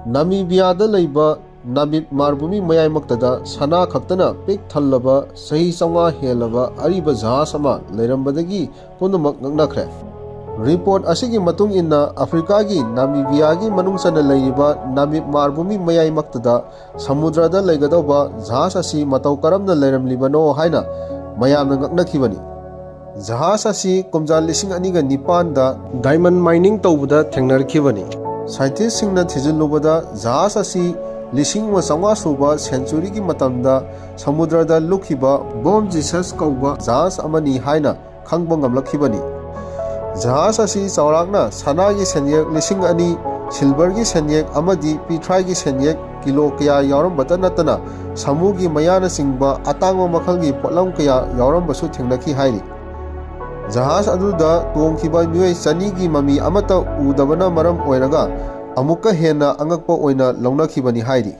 नामीबियादा लैबा Namib मारभूमि मयाइमक्तदा सना खक्तना pick थल्लबा सही चौंगा हेलबा अरिबा जहाज अमा लैरंबदगी पुनमक ngaknakre रिपोर्ट असिगी मतुंग इन्ना अफ्रीका की नामीबिया की मनुंगसना लैरिबा नामिब मारभूमि मयाइमक्तदा समुद्रदा लैगदौबा जहाज असि मतौ करमना लैरमलिबनो हाइना मयामना ngaknakhibani जहाज असि कुमजाल 2009 दा डायमंड माइनिंग तौबदा थेंगनरखिबनी साइंटिस्ट सिंगना थिजिलुबदा जहाज असि 1950 सूबा सेंचुरी की मतमदा समुद्रदा लुखिबा बॉम जीसस कौबा जहाज अमनी हाइना खंगबा ngamlakkhibani जहाज असि चौराकना सना की सेन्यक 2,000 सिल्वर की सेन्यक अमदी पीथ्राई की सेन्यक किलो कया यावरंबता नतना समू की मयाना सिंगबा अतांगो मखल की पोटलम कया यावरंबसु थेंगनखि हाइरि जहाज अदुदा तोंखिबा मियोय चनी की ममी अमता उदबना मरम ओइरगा अमुक्का हेना अंगकपा ओइना लौनखिबनी हाइरि।